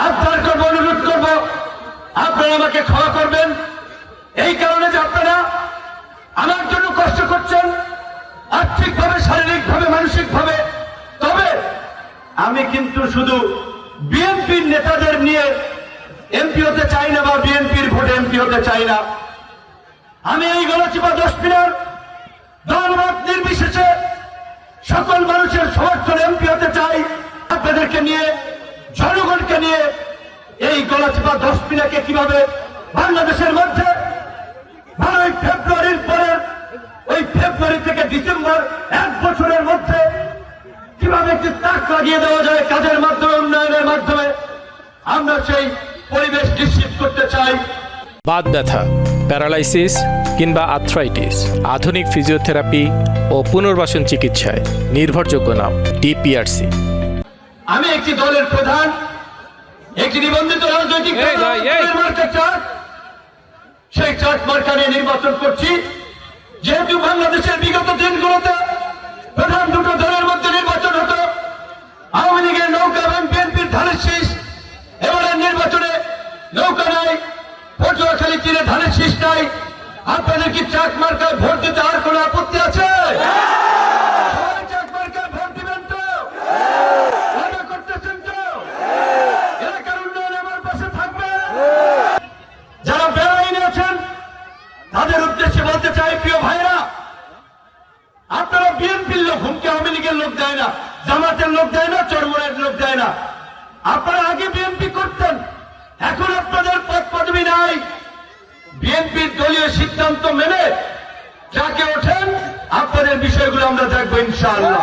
আবদার করবো, অনুরোধ করবো, আপনারা আমাকে ক্ষমা করবেন এই কারণে যে আপনারা আমার জন্য কষ্ট করছেন আর্থিকভাবে, শারীরিকভাবে, মানসিকভাবে। তবে আমি কিন্তু শুধু বিএনপির নেতাদের নিয়ে এমপি হতে চাই না বা বিএনপির ভোটে এমপি হতে চাই না। আমি এই গলাচিপা দশপিনার দলমত নির্বিশেষে সকল মানুষের সমর্থনে এমপি হতে চাই। আপনাদেরকে নিয়ে, জনগণকে নিয়ে এই গলাচিপা দশপিনাকে কিভাবে বাংলাদেশের মধ্যে 12ই ফেব্রুয়ারির পরে, ওই ফেব্রুয়ারি থেকে ডিসেম্বর 1 বছরের মধ্যে কিভাবে একটি তাক লাগিয়ে দেওয়া যায় কাজের মাধ্যমে, উন্নয়নের মাধ্যমে, আমরা সেই পরিবেশ নিশ্চিত করতে চাই। বাত ব্যথা, প্যারালাইসিস কিংবা আর্থ্রাইটিস, আধুনিক ফিজিওথেরাপি ও পুনর্বাসন চিকিৎসায় নির্ভরযোগ্য নাম ডিপিআরসি। আমি একটি দলের প্রধান, একটি নিবন্ধিত রাজনৈতিক চার্ট, সেই চার্ট মার্কা নিয়ে নির্বাচন করছি। যেহেতু বাংলাদেশের বিগত দিনগুলোতে প্রধান দুটো দলের মধ্যে নির্বাচন হতো, আওয়ামী লীগের নৌকা এবং বিএনপির ধানের শীষ। এবারের নির্বাচনে নৌকা নাই, পটুয়াখালী তীরে ধানের শীষ নাই। আপনাদের কি চার্ট মার্কায় ভোট দিতে আর কোনো আপত্তি আছে? চার্ট মার্কায় ভোট দিবেন তো? ওয়াদা করতেছেন তো? এলাকার উন্নয়নে আমার পাশে থাকবে। যারা বেআইনি আছেন তাদের উদ্দেশ্যে বলতে চাই, প্রিয় ভাইরা, আপনারা বিএনপির লোক, হুমকি আওয়ামী লীগের লোক দেয় না, জামাতের লোক দেয় না, চরমনের লোক দেয় না। আপনারা আগে বিএনপি করতেন, এখন আপনাদের পদ পদবি নাই। বিএনপির দলীয় সিদ্ধান্ত মেনে যাকে ওঠেন, আপনাদের বিষয়গুলো আমরা দেখবো ইনশাআল্লাহ।